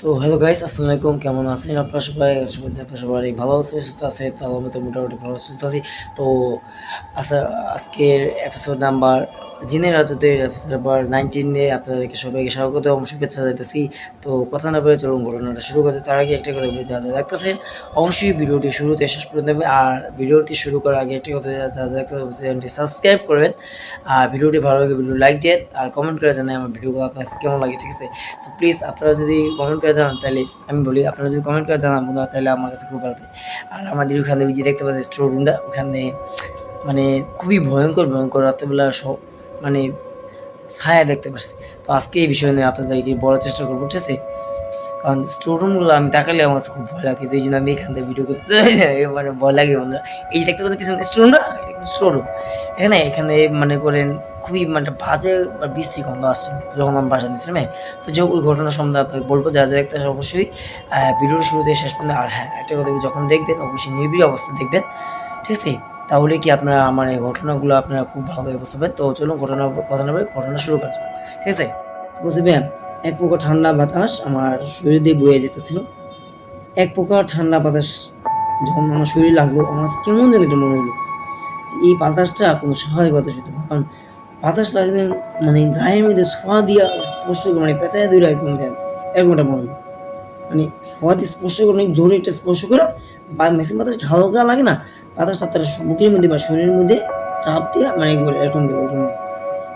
তো hello guys, আসসালামু আলাইকুম। কেমন আছেন আপনারা সবাই? আপনারা সবাই ভালো আছেন, সুস্থ আছেন? তো আমার মতো মোটামুটি ভালো সুস্থ আছি। তো আচ্ছা, আজকের এপিসোড নাম্বার জিনের রাজত্বের এপিসোড নাম্বার 19 এ আপনাদেরকে সবাইকে স্বাগত এবং শুভেচ্ছা জানাতেছি। তো কথা না বলে চলুন ঘটনাটা শুরু করতে। তার আগে একটা কথা বলি, যা দেখতেছেন অবশ্যই ভিডিওটি শুরুতে শেষ পর্যন্ত দেখবেন। আর ভিডিওটি শুরু করার আগে একটা কথা, যা দেখতে চ্যানেলটি সাবস্ক্রাইব করবেন। আর ভিডিওটি ভালো লাগে ভিডিও লাইক দেন আর কমেন্ট করে জানাই আমার ভিডিওগুলো আপনার কাছে কেমন লাগে, ঠিক আছে? সো প্লিজ আপনারা যদি কমেন্ট করে জানান, তাহলে আমি বলি আপনারা যদি কমেন্ট করে জানান বন্ধুরা, তাহলে আমার কাছে খুব ভালো লাগে। আর আমাদের ওখানে ওই যে দেখতে পাচ্ছি স্টোর রুমটা, ওখানে মানে খুবই ভয়ঙ্কর রাত্রেবেলা সব মানে ছায়া দেখতে পাচ্ছি। তো আজকে এই বিষয় নিয়ে আপনাদেরকে বলার চেষ্টা করবো, ঠিক আছে? কারণ স্টোর রুমগুলো আমি তাকালে আমার কাছে খুব ভয় লাগে, তো এই জন্য আমি এখান থেকে ভিডিও করতে চাই। মানে ভয় লাগে বন্ধুরা। এই যে দেখতে পাচ্ছি পিছনে স্টোর রুমটা, এটা কিন্তু স্টোর রুম। এখানে মনে করেন খুবই মানে বাজে বা বিশ্রী গন্ধ আসছে যখন আমি বাসা নিয়েছিলাম, হ্যাঁ। তো যে ওই ঘটনা সম্বন্ধে আপনাকে বলবো, যা দেখতে আসে অবশ্যই ভিডিওর শুরু থেকে শেষ পর্যন্ত। আর হ্যাঁ, একটা কথা যখন দেখবেন অবশ্যই নিরিবিলি অবস্থা দেখবেন, ঠিক আছে? তাহলে কি আপনারা আমার এই ঘটনাগুলো আপনারা খুব ভালোভাবে বুঝতে পারবেন। তো চলুন কথা না বলে ঘটনা শুরু করা যাক, ঠিক আছে? তো বুঝবেন, এক প্রকার ঠান্ডা বাতাস আমার শরীর দিয়ে বয়ে যেতেছিল। এক প্রকার ঠান্ডা বাতাস যখন আমার শরীরে লাগলো, আমার কেমন যেন একটা মনে হলো যে এই বাতাসটা কোনো স্বাভাবিক বাতাস হতে পারে। কারণ বাতাস লাগলে মানে গায়ের মধ্যে ছোঁয়া দিয়া স্পষ্ট করে মানে পেঁচায় ধরে এরকম একটা মনে হলো। মানে ছোঁয়া দিয়ে স্পর্শ করে অনেক জোরে একটা স্পর্শ করে বা ম্যাক্সিমাম বাতাস হালকা লাগে না, বাতাসটা তার বুকের মধ্যে বা শরীরের মধ্যে চাপ দিয়ে মানে এরকম গেল এরকম।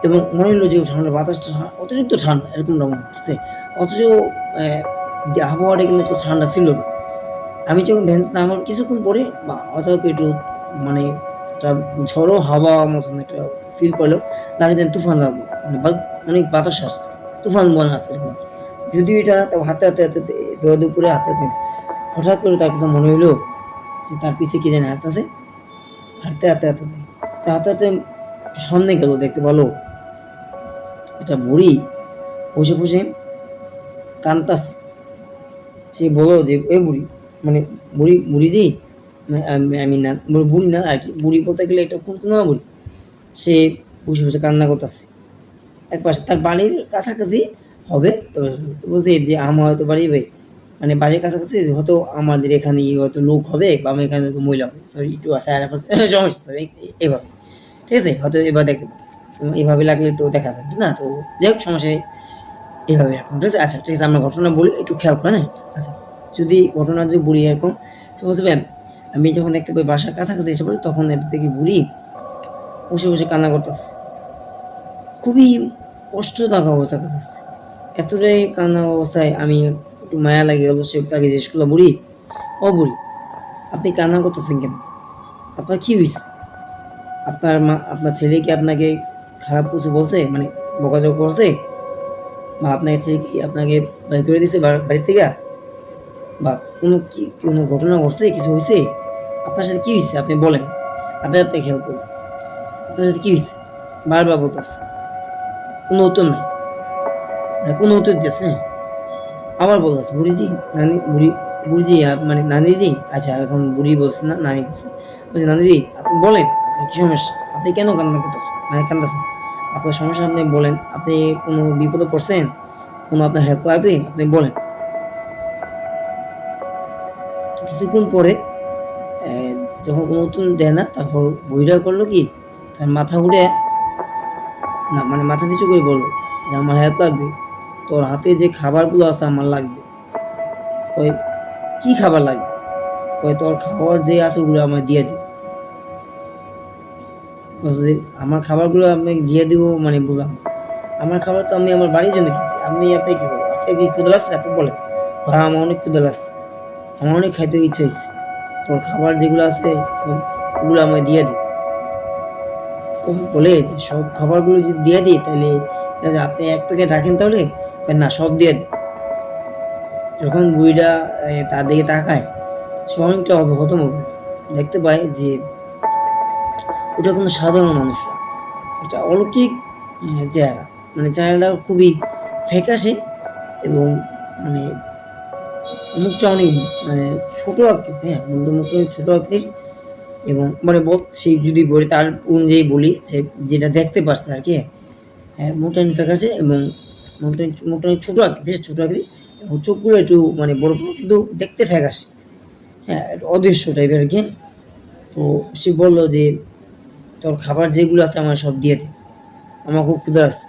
এবং মনে হলো যে ঠান্ডা বাতাসটা অতিরিক্ত ঠান্ডা এরকমটা মনে হচ্ছে। অথচ যে আবহাওয়াটা কিন্তু এত ঠান্ডা ছিল না। আমি যখন ভ্যান নামার কিছুক্ষণ পরে হঠাৎ একটু মানে একটা ঝড়ো হাওয়া মতন একটা ফিল করলো। লাগে যেন তুফান লাগলো। মানে অনেক বাতাস আসতেছে। তুফান মনে আসছে এরকম। যদিও এটা তাও হাঁটতে দুপুরে হাঁটতে হঠাৎ করে তার কাছে মনে হইলো যে তার পিছে কি জানি হাঁটতেছে। হাঁটতে তো হাঁটতে সামনে গেল, দেখতে পেলো একটা বুড়ি বসে কাঁদতাছে। সে বলল যে, "এ বুড়ি", মানে বুড়িজি, আমি না বুড়ি না আরকি। বুড়ি বলতে গেলে একটা খুনখুনা বুড়ি। সে বসে কান্না করতেছে। একপাশে তার বাড়ির কাছাকাছি হবে। তো বলছি যে আমার হয়তো মানে বাড়ির কাছাকাছি হয়তো আমাদের এখানে হয়তো লোক হবে বা আমার এখানে হয়তো মহিলা হবে। সরি একটু আছে আর সমস্যা সরি এভাবে। ঠিক আছে? হয়তো এবার দেখতে পারতেছি। এভাবে লাগলে তো দেখা যাবে না। তো যাই হোক সমস্যা নেই। এভাবে রাখুন, ঠিক আছে? আচ্ছা ঠিক আছে, আমরা ঘটনা বলি একটু খেয়াল করেন, হ্যাঁ? আচ্ছা, যদি ঘটনা যে বুড়ি এরকম বুঝবেন, আমি যখন দেখতে পাই বাসার কাছাকাছি এসে পড়ি, তখন এটা দেখি বুড়ি বসে কান্না করতেছে। খুবই কষ্টদায়ক অবস্থা কাটাচ্ছে। এতটাই কান্না অবস্থায় আমি একটু মায়া লাগে গেল। সে তাকে জিজ্ঞেস করলাম, "বুড়ি, ও বুড়ি, আপনি কান্না করতেছেন কেন? আপনার কি হইছে? আপনার ছেলে কি আপনাকে খারাপ কিছু বলছে? মানে বকাঝকা করছে? বা আপনার ছেলে কি আপনাকে বাহির করে দিছে বাড়ির থেকে? বা কোনো ঘটনা ঘটছে? কিছু হইছে? আপনার সাথে কি হইছে? আপনি বলেন। আপনি খেয়াল করুন। আপনার সাথে কি হইছে?" বারবার বলতেছে। কোনো উত্তর নাই। মানে কোনো উত্তর দিতেছে না। আবার বলতেছে, "বুড়িজি, বুড়িজি মানে নানিজি", আচ্ছা এখন বুড়ি বলছে না, নানি বলছে। বলছে, "নানিজি আপনি বলেন, আপনার কি সমস্যা? আপনি কেন কান্না করতেছেন? মানে কাঁদতেছেন? আপনার সমস্যা আপনি বলেন। আপনি কোনো বিপদে পড়ছেন? কোনো আপনার হেল্প লাগবে? আপনি বলেন।" তো কিছুক্ষণ পরে অ্যা যখন কোনো উত্তর দেয় না, তারপর বুড়িটা করলো কি, তার মাথা ঘুরে না মানে মাথা নিচু করে বলল যে, "আমার হেল্প লাগবে। তোর হাতে যে খাবারগুলো আছে আমার লাগবে।" কয়, "কি খাবার লাগবে?" কয়, "তোর খাবার যে আছে ওগুলো আমায় দিয়ে দে।" বলছে যে, "আমার খাবারগুলো আপনাকে দিয়ে দিব মানে বুঝলাম না। আমার খাবার তো আমি আমার বাড়ির জন্য কিনছি। আপনি কি করবেন? আপনার কি ক্ষুধা লাগছে? আপনি বলেন।" কয়, "হ্যাঁ, আমার অনেক ক্ষুধা লাগছে। আমার অনেক খাইতে ইচ্ছা হইছে। তোর খাবার যেগুলো আছে ওগুলো আমায় দিয়ে দে।" তখন বলে যে, "সব খাবারগুলো যদি দিয়ে দিই তাহলে ঠিক আছে, আপনি ১ প্যাকেট রাখেন তাহলে?" কয়, "না, সব দিয়ে দে।" যখন বুড়িটা তার দিকে তাকায়, সে অনেকটা হতভম্ব হয়ে যায়। দেখতে পায় যে ওটা কোনো সাধারণ মানুষ না। এটা অলৌকিক চেহারা। মানে চেহারাটা খুবই ফ্যাকাশে এবং মানে মুখটা অনেক মানে ছোট আকৃতির, হ্যাঁ? মুখটা অনেক ছোট আকৃতির এবং মানে সে যদি বলি তার অনুযায়ী বলি, সে যেটা দেখতে পারছে আরকি, হ্যাঁ? মুখটা অনেক ফ্যাকাশে এবং মোটামুটি ছোটো আকৃতির, ছোটো আকৃতি এবং চোখগুলো একটু মানে বড় বড়, কিন্তু দেখতে ফ্যাকাশে, হ্যাঁ একটু অদৃশ্য টাইপের আর কি। তো সে বললো যে তোর খাবার যেগুলো আছে আমার সব দিয়ে দে, আমার খুব ক্ষুধা আছে,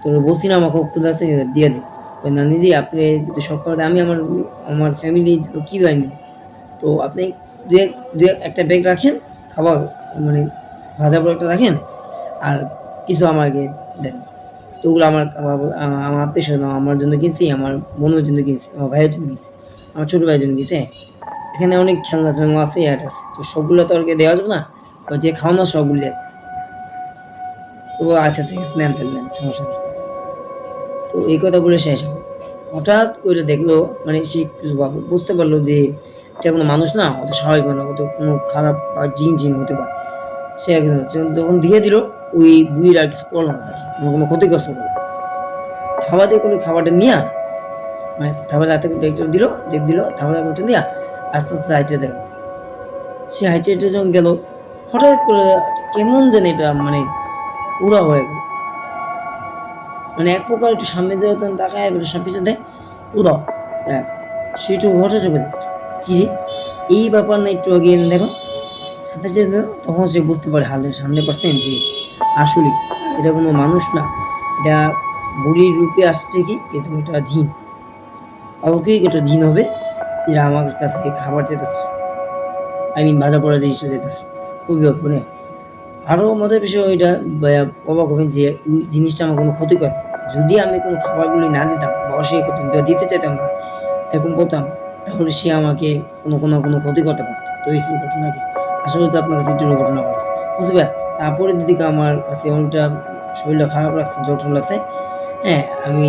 তোর বলছি না আমার খুব ক্ষুধা আছে, দিয়ে দে। কই না দিদি, আপনি যদি সব খাবার দেন, আমি আমার আমার ফ্যামিলি কীভাবে নিব? তো আপনি একটা ব্যাগ রাখেন খাবার, মানে ভাজা পোড়াটা রাখেন, আর কিছু আমাকে দেন। তো ওগুলো আমার আত্মীয় স্বজন আমার জন্য কিনছি, আমার বোনের জন্য কিনছি, আমার ভাইয়ের জন্য কিনছি, আমার ছোটো ভাইয়ের জন্য কিনছি। হ্যাঁ, এখানে অনেক খেলনা টেলনা আছে, অ্যাড আছে, তো সবগুলো তো আর দেওয়া যাবে না, তো যে খাওয়ানো সবগুলো দেয়। তো আচ্ছা ঠিক আছে, নেন তাহলে নেন, সমস্যা নেই। তো এই কথা বলে শেষ হবে। হঠাৎ করে দেখলো, মানে সে বুঝতে পারলো যে এটা কোনো মানুষ না, অত স্বাভাবিক না, অত কোনো খারাপ বা জিন হতে পারে। সে একজন যখন দিয়ে দিল, ওই বুড়ির আর কিছু করলো না, তাকে কোনো ক্ষতিগ্রস্ত করলো। খাওয়া দিয়ে কোনো খাবারটা নিয়ে, মানে খাবার হাতে একটা দিল, খাবার একটা দিয়া আস্তে আস্তে হাইটে দেখো। সে হাইটে যখন গেল, হঠাৎ করে কেমন যেন এটা মানে উড়া হয়ে গেল, মানে এক প্রকার একটু সামনে দিয়ে তাকায়, এবার সব পিছনে দেয় উড়াও। হ্যাঁ, সে একটু হঠাৎ কি রে এই ব্যাপার না, একটু আগে দেখো সাথে সাথে, তখন সে বুঝতে পারে 100% যে আসলে এটা কোনো মানুষ না, এটা বুড়ির রূপে আসছে কি, কিন্তু এটা জিন, অলৌকিক একটা জিন হবে, যেটা আমার কাছে খাবার চেতেছে, ভাজা পোড়া জিনিসটা চেতেছে। খুবই অদ্ভুত। আরও মজার বিষয় ওইটা, অবাক হবেন যে ওই জিনিসটা আমার কোনো ক্ষতি করে, যদি আমি কোনো খাবারগুলি না দিতাম বা অস্বীকার করতাম, দিতে চাইতাম না, এরকম বলতাম, তাহলে সে আমাকে কোনো ক্ষতি করতে পারত। তো এই ছিল ঘটনা কি। আসলে তো আপনার কাছে একটু ঘটনা বলেছে বুঝতে পার। তারপরে দিদিকে আমার কাছে অনেকটা শরীরটা খারাপ লাগছে, জ্বর লাগছে। হ্যাঁ, আমি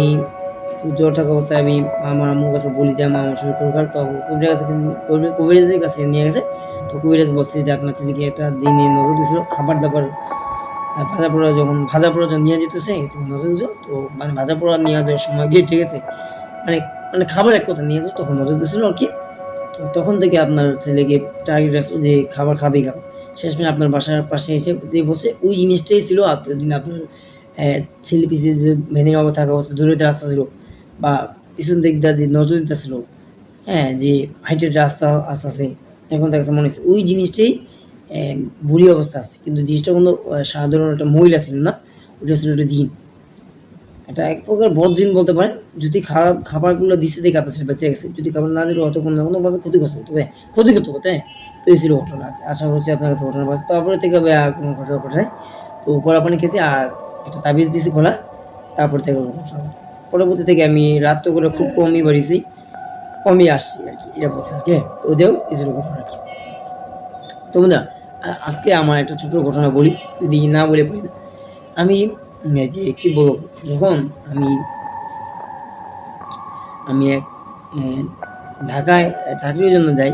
জ্বর থাকা অবস্থায় আমি আমার আম্মুর কাছে বলি যে আমার শরীর খুব খারাপ, তো কবিরাজের কাছে নিয়ে গেছে। তো কবিরাজ বলছে যে আপনার ছেলেকে একটা দিনে নজর দিয়েছিল, খাবার দাবার ভাজা পোড়া যখন নিয়ে যেতেছে, তো নজর দিয়েছিল, তো মানে ভাজা পোড়া নিয়ে যাওয়ার সময় গিয়ে ঠিক আছে, মানে মানে খাবার এক কথা নিয়ে যেত, তখন নজর দিয়েছিল আর কি। তো তখন থেকে আপনার ছেলেকে টার্গেট রাখছিল যে খাবার খাবেই খাবে। শেষমেশ আপনার বাসার পাশে এসে যে বসে, ওই জিনিসটাই ছিল এতদিন আপনার ছেলে পিছিয়ে যে ভ্যানের অবস্থা থাকা অবস্থা, দূরে রাস্তা ছিল বা পিছন দিক দিয়ে যে নজর দিতেছিল, হ্যাঁ, যে হাইটের রাস্তা আস্তে আস্তে, এখন তার কাছে মনে হচ্ছে ওই জিনিসটাই বুড়ি অবস্থা আছে, কিন্তু জিনিসটা কোনো সাধারণ একটা মহিলা ছিল না, ওটা ছিল একটা জিন, এটা এক প্রকার বদজিন বলতে পারেন। যদি খারাপ খাবারগুলো দিচ্ছে দেখে আপনার ছেলে বেঁচে গেছে, যদি খাবার না দিলে হয়তো কোনো না কোনোভাবে ক্ষতিগ্রস্ত হতো, ক্ষতি করতে হতো। হ্যাঁ, তো এই ছিল ঘটনা। আছে আশা করছি আপনার কাছে ঘটনা পাচ্ছে। তারপরে থেকে আর কোনো ঘটনা ঘটায়, তো কড়া পানি খেয়েছি আর একটা তাবিজ দিয়েছি খোলা, তারপর থেকে কোনো ঘটনা ঘটে। পরবর্তী থেকে আমি রাত করে খুব কমই বাড়িয়েছি, কমই আসছি আর কি, এটা বলছে আর কি। তো যাও, এই ছিল ঘটনা আর কি। তো বন্ধুরা, আজকে আমার একটা ছোট ঘটনা বলি, যদি না বলে পারি না। আমি যে কি বলবো, যখন আমি আমি এক ঢাকায় চাকরির জন্য যাই,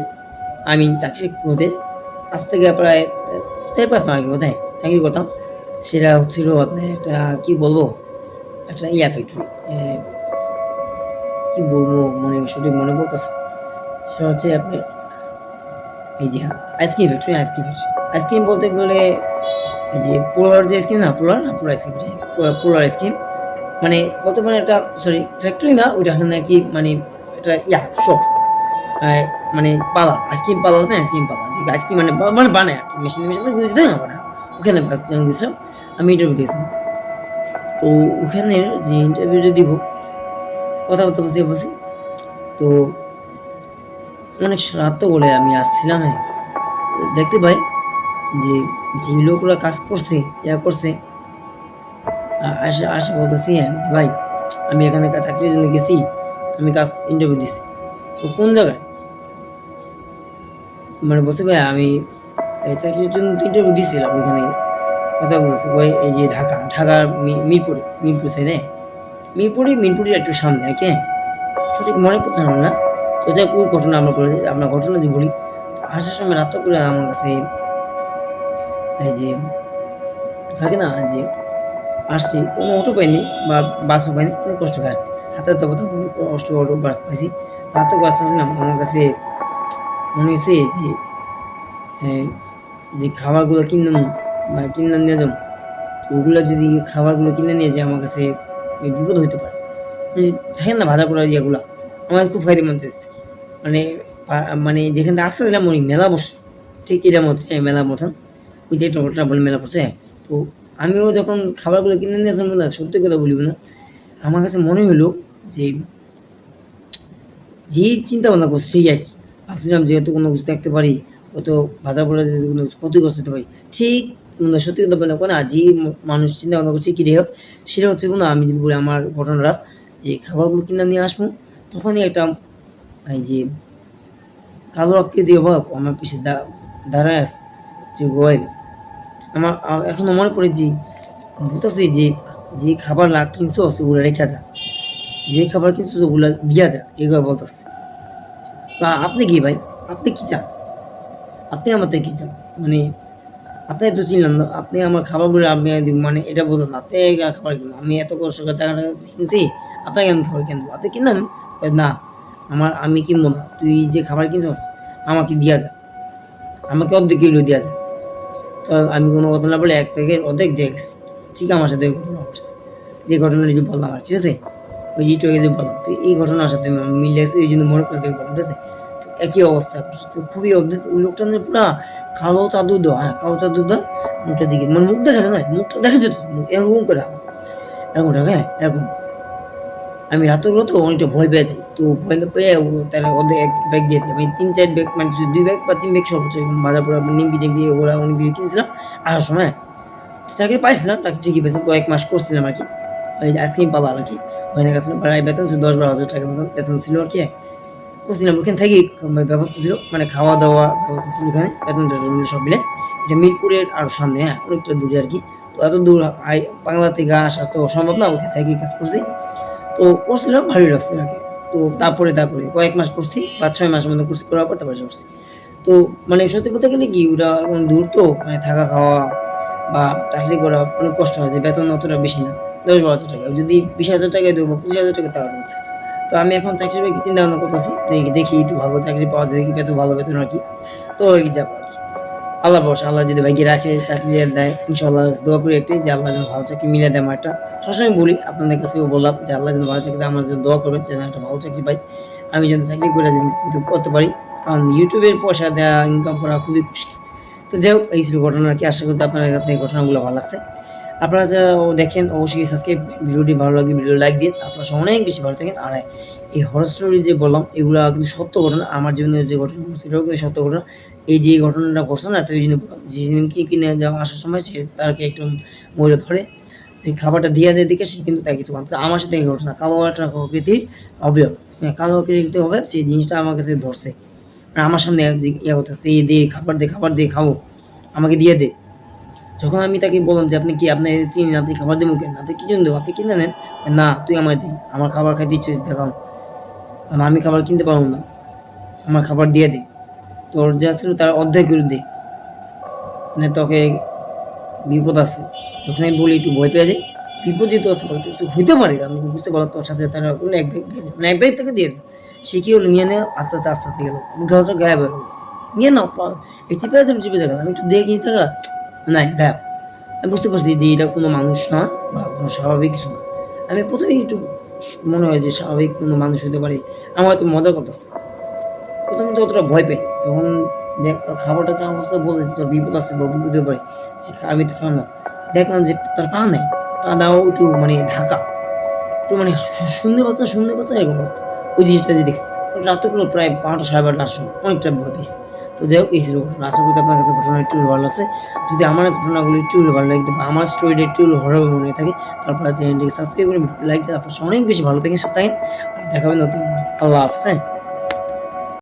আমি চাকরি খোঁজে আজ থেকে প্রায় 4-5 মাস আগে কোথায় চাকরি করতাম। সেটা হচ্ছিল আপনার একটা কি বলবো, একটা ফ্যাক্টরি, কি বলবো, সঠিক মনে পড়তেছে। সেটা হচ্ছে আপনার এই যে আইসক্রিম ফ্যাক্টরি, আইসক্রিম বলতে গেলে এই যে পোলার যে আইসক্রিম না, পোলার আইসক্রিম, পোলার আইসক্রিম, মানে বলতে পারেন একটা, সরি ফ্যাক্টরি না ওইটা, নাকি মানে এটা শপ, মানে পার্লার, আইসক্রিম পার্লার না, আইসক্রিম পার্লার, যে আইসক্রিম মানে বানায় আর কি, মেশিনে দিতে না বানায়, ওখানে গেছিলাম, আমি ইন্টারভিউ দিয়েছিলাম। তো ওখানের যে ইন্টারভিউটা দিব, কথাবার্তা বসে, তো অনেক রাত করে আমি আসছিলাম। হ্যাঁ, দেখতে পাই যে যে লোকরা কাজ করছে, করছে, আসে বলতেছি, হ্যাঁ যে ভাই আমি এখানে চাকরির জন্য গেছি, আমি কাজ ইন্টারভিউ দিছি। তো কোন জায়গায়, মানে বলছে ভাই আমি চাকরির জন্য ইন্টারভিউ দিয়েছিলাম ওইখানে, কথা বলছে ওই এই যে ঢাকার মিরপুর সাইডে, মিরপুরের একটু সামনে আর কি। সঠিক মনে পড়ছে না। তো যাই ওই ঘটনা আমরা করেছি, আপনার ঘটনা যে বলি, আসার সময় রাত করে আমার কাছে এই যে থাকে না যে আসছি, কোনো অটো পাইনি বা বাসও পাইনি, অনেক কষ্ট করে আসছি, হাতে কষ্ট অটো বাস পাইছি। তার তো আসতেছিলাম, আমার কাছে মনে হয়েছে যে খাবারগুলো কিনলাম বা কিনে নিয়ে যাবো, তো ওগুলো যদি খাবারগুলো কিনে নিয়ে যায় আমার কাছে বিপদ হইতে পারে। মানে থাকেন না ভাজা পোড়া ইয়েগুলা, আমার খুব খাইতে মন চাইছে। মানে মানে যেখান থেকে আসতেছিলাম ওই মেলা বসে, ঠিক এটার মতো মেলার মতন, ওই যে টোটোটা বলে মেলা বসে। তো আমিও যখন খাবারগুলো কিনে নিয়ে আসলাম না, সত্যি কথা বলিব না, আমার কাছে মনে হলো যে যে চিন্তা ভাবনা করছে সেই একই। ভাবছিলাম যেহেতু কোনো কিছু দেখতে পারি, হয়তো ভাজা পোড়া যদি কোনো ক্ষতিগ্রস্ত হতে পারি। ঠিক সত্যি কথা বলে না যে মানুষ চিন্তা ভাবনা করছে কি রে সেটা হচ্ছে কোনো আমি যদি বলি আমার ঘটনাটা যে খাবারগুলো কিনে নিয়ে আসবো তখনই একটা এই যে কালো আকৃতি অভাব আমার পিছে দাঁড়ায় আছে যে গয় আমার এখনো মনে পড়ে যে বলতেছি যে যে খাবার কিনছো ওগুলো রেখা যা, যে খাবার কিনছো ওগুলো দিয়া যা, এগুলো বলতেছে। আপনি কি ভাই? আপনি কি চান? আপনি আমার থেকে কি চান? মানে আপনি তো চিনলেন না। আপনি আমার খাবারগুলো আমি মানে এটা বললাম না। আপনি খাবার কিনবেন। আমি এত কষ্ট করে টাকাটা কিনছি, আপনাকে আমি খাবার কেন দেবো? আপনি কিনে নেন। কয় না, আমি কিনবো না। তুই যে খাবার কিনছস আমাকে দিয়া যা। আমাকে অর্ধেক কিলো দিয়া যা। তো আমি কোনো কথা না বলে ১ প্যাকেট অর্ধেক দিয়ে গেছি। ঠিক আমার সাথে ঘটনা ঘটছে। যে ঘটনাটা যে বললাম ঠিক আছে? ওই যে একটু আগে যে বললাম। তো এই ঘটনার সাথে মিলে গেছে এইজন্য মনে পড়ছে বললাম, ঠিক আছে? তো একই অবস্থা। তো খুবই অদ্ভুত ওই লোকটা না পুরা কালো চাদর দেওয়া, হ্যাঁ, কালো চাদর দেওয়া মুখটা দিকে মানে মুখ দেখা যায় না, মুখটা দেখা যেত এরকম করে এরকম থাকে, হ্যাঁ, এরকম। আমি রাতেরবেলা তো অনেকটা ভয় পেয়ে যাই। তো ভয় পেয়ে তাহলে ওদের ১ ব্যাগ দিয়ে দিই। আমি ৩-৪ ব্যাগ মানে ২ ব্যাগ বা ৩ ব্যাগ সর্বোচ্চ ভাজা পোড়া নিমকি-টিমকি ওগুলা অনেক কিছু কিনছিলাম আসার সময়। তো চাকরি পাইছিলাম, চাকরি ঠিকই পেয়েছিলাম। কয়েক মাস করছিলাম আরকি। ওই আইসক্রিম পার্লার আরকি। ওখানে গেছিলাম প্রায় বেতন ছিল ১০-১২ হাজার টাকার মতন বেতন ছিল আরকি। করছিলাম ওখানে থেকেই ব্যবস্থা ছিল মানে খাওয়া-দাওয়া ব্যবস্থা ছিল ওখানে বেতন-টেতন মিলে সব মিলে। এটা মিরপুরের আরো সামনে, হ্যাঁ, অনেকটা দূরে আরকি। তো এত দূর বাংলা থেকে আসা তো সম্ভব না। ওখান থেকেই কাজ করছি। তো করছিলাম ভালোই লাগছে আরকি। তো তারপরে কয়েক মাস করছি, ৫-৬ মাসের মতো করছি। করার পর তারপরে করছি। তো মানে সত্যি বলতে গেলে কি ওটা এখন দূর তো মানে থাকা খাওয়া বা চাকরি করা অনেক কষ্ট হয় যে বেতন অতটা বেশি না। ১০-১২ হাজার টাকা। যদি ২০,০০০ টাকায় দেব বা ২৫,০০০ টাকা তাও হচ্ছে। তো আমি এখন চাকরির বাকরি চিন্তা ভাবনা করতেছি। দেখি একটু ভালো চাকরি পাওয়া যায়, দেখি ভালো বেতন আরকি। তো এই যাবো আরকি। আল্লাহ ভরসা। আল্লাহ যদি ভাগ্যে রাখে চাকরি দেয় ইনশাআল্লাহ দোয়া করি একটাই যে আল্লাহ যেন ভালো চাকরি মিলিয়ে দেয় আমার একটা। সবসময় বলি আপনাদের কাছেও বললাম যে আল্লাহ যেন ভালো চাকরি দেয় আমার জন্য দোয়া করবেন যেন একটা ভালো চাকরি পাই। আমি যেন চাকরি করে যেন করতে পারি। কারণ YouTube এর পয়সা দেয়া ইনকাম করা খুবই মুশকিল। তো যাই হোক এই ছিল ঘটনা আরকি। আশা করছি আপনাদের কাছে এই ঘটনাগুলো ভালো লাগছে। আপনারা যারা দেখেন অবশ্যই সাবস্ক্রাইব ভিডিওটি ভালো লাগলে ভিডিও লাইক দিন। আপনারা সবাই অনেক বেশি ভালো থাকেন। আর এই হরর স্টোরি যে বললাম এগুলা কিন্তু সত্য ঘটনা। আমার জীবনে যে ঘটনা ঘটছে এটাও কিন্তু সত্য ঘটনা। এই যে ঘটনাটা ঘটছে না তো এইজন্য বললাম। যেদিনকে কিনে যাওয়া আসার সময় সে তাকে একটু মহিলা ধরে যে খাবারটা দিয়া দেয় দেখে সে কিন্তু তাকে কিছু বলে না। আমার সাথে এই ঘটনা কালো একটা প্রকৃতির অবয়ব। হ্যাঁ, কালো প্রকৃতির অবয়ব সেই জিনিসটা আমার কাছে ধরছে। আর আমার সামনে ইয়া করতেছে, "এই দে খাবার দে খাবো। আমাকে দিয়ে দে।" যখন আমি তাকে বললাম যে, "আপনি কি আপনি চিনেন, আপনি খাবার দিমু কেন? আপনি কি জন্য দেবো? আপনি কিনে নেন।" "না, তুই আমায় দে। আমার খাবার খাইতে ইচ্ছে হইছে দেখাও। কারণ আমি খাবার কিনতে পারব না। আমার খাবার দিয়ে দে। তোর যা ছিল তার অর্ধেক করে দে। না তোকে বিপদ আছে।" যখন আমি বলি একটু ভয় পেয়ে যাই। বিপদ যেহেতু আছে কিছু হইতে পারে। আমি বুঝতে পারলাম তোর সাথে তারা কোনো এক ব্যাগ দিয়ে দিল। মানে এক ব্যাগ তাকে দিয়ে দিল। সে কি হলো নিয়ে নেয়া আস্তে গেল। ঘরটা গায়েব হয়ে গেল। নিয়ে নাও এই চিপে দেখালাম। আমি একটু দেখি টাকা নাই গায়েব। আমি বুঝতে পারছি যে এটা কোনো মানুষ না বা কোনো স্বাভাবিক কিছু না। আমি ১ম এই একটু মনে হয় যে স্বাভাবিক কোনো মানুষ হতে পারে। আমার হয়তো মজা করতেছে। ১ম তো অতটা ভয় পাই। তখন খাবারটা চাওয়ার অবস্থায় বলে যে, "তোর বিপদ আছে বা বিপদ হতে পারে।" আমি তো খাওয়ালাম। দেখলাম যে তার পা নাই। পা দেওয়াও একটু মানে ঢাকা। একটু মানে শুনতে পাচ্ছে না এরকম অবস্থা। ওই জিনিসটা যে দেখছি। রাতে হলো প্রায় ১২টা ১২:৩০ টার সময়। অনেকটা ভয় পেয়েছি। তো যাই হোক এই ছিল ঘটনা। আশা করি আপনার কাছে ঘটনা একটু ভালো লাগছে। যদি আমার ঘটনাগুলো একটু ভালো লাগে বা আমার স্টোরিটা একটু হরর মনে হয়ে থাকে তারপরে চ্যানেলটিকে সাবস্ক্রাইব করে লাইক দিয়ে আপনার অনেক বেশি ভালো থাকেন, সুস্থ থাকেন। আর দেখা হবে নতুন আল্লাহ হাফেজ, হ্যাঁ?